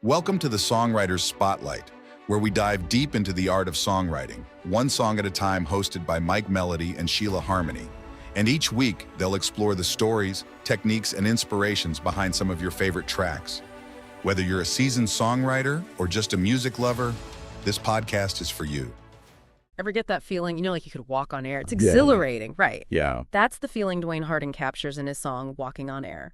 Welcome to the Songwriter's Spotlight, where we dive deep into the art of songwriting, one song at a time, hosted by Mike Melody and Sheila Harmony. And each week, they'll explore the stories, techniques, and inspirations behind some of your favorite tracks. Whether you're a seasoned songwriter or just a music lover, this podcast is for you. Ever get that feeling, like you could walk on air? It's exhilarating, right? Yeah. That's the feeling Duane Harden captures in his song, Walking on Air.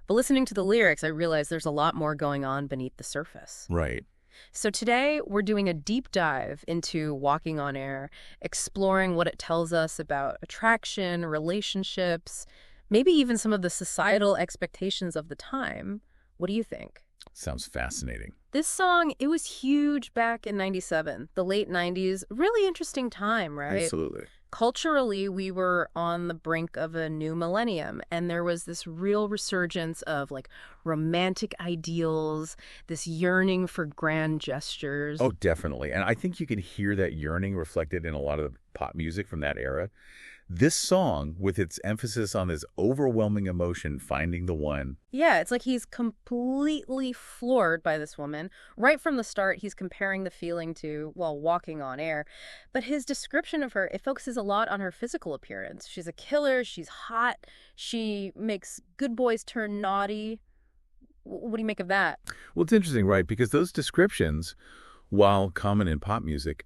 But listening to the lyrics, I realized there's a lot more going on beneath the surface. Right. So today, we're doing a deep dive into Walking on Air, exploring what it tells us about attraction, relationships, maybe even some of the societal expectations of the time. What do you think? Sounds fascinating. This song, it was huge back in '97, the late '90s. Really interesting time, right? Absolutely. Culturally, we were on the brink of a new millennium, and there was this real resurgence of romantic ideals, this yearning for grand gestures. Oh, definitely. And I think you can hear that yearning reflected in a lot of the pop music from that era. This song, with its emphasis on this overwhelming emotion, finding the one. Yeah, it's like he's completely floored by this woman. Right from the start, he's comparing the feeling to, walking on air. But his description of her, it focuses a lot on her physical appearance. She's a killer, she's hot, she makes good boys turn naughty. What do you make of that? Well, it's interesting, right? Because those descriptions, while common in pop music,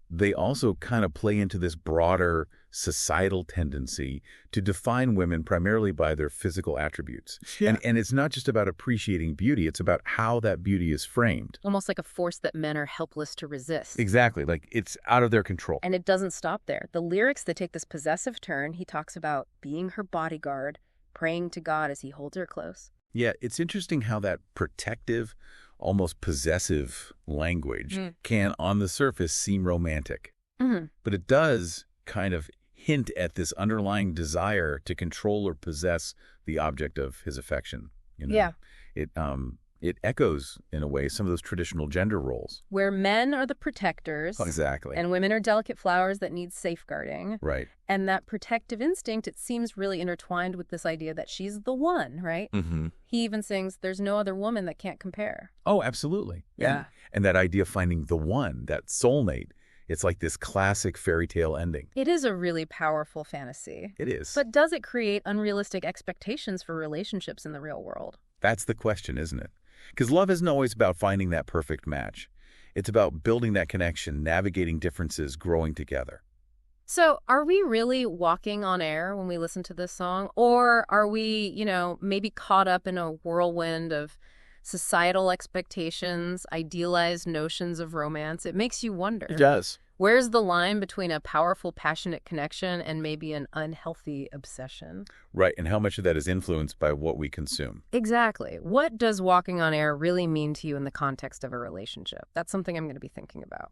they also kind of play into this broader societal tendency to define women primarily by their physical attributes. Yeah. And it's not just about appreciating beauty, it's about how that beauty is framed. Almost like a force that men are helpless to resist. Exactly, like it's out of their control. And it doesn't stop there. The lyrics, they take this possessive turn. He talks about being her bodyguard, praying to God as he holds her close. Yeah, it's interesting how that protective, almost possessive language can, on the surface, seem romantic. Mm-hmm. But it does kind of hint at this underlying desire to control or possess the object of his affection. Yeah. It echoes, in a way, some of those traditional gender roles. Where men are the protectors. Exactly. And women are delicate flowers that need safeguarding. Right. And that protective instinct, it seems really intertwined with this idea that she's the one, right? Mm-hmm. He even sings, there's no other woman that can't compare. Oh, absolutely. Yeah. And that idea of finding the one, that soulmate, it's like this classic fairy tale ending. It is a really powerful fantasy. It is. But does it create unrealistic expectations for relationships in the real world? That's the question, isn't it? Because love isn't always about finding that perfect match. It's about building that connection, navigating differences, growing together. So are we really walking on air when we listen to this song? Or are we, maybe caught up in a whirlwind of societal expectations, idealized notions of romance? It makes you wonder. It does. Where's the line between a powerful, passionate connection and maybe an unhealthy obsession? Right, and how much of that is influenced by what we consume. Exactly. What does walking on air really mean to you in the context of a relationship? That's something I'm going to be thinking about.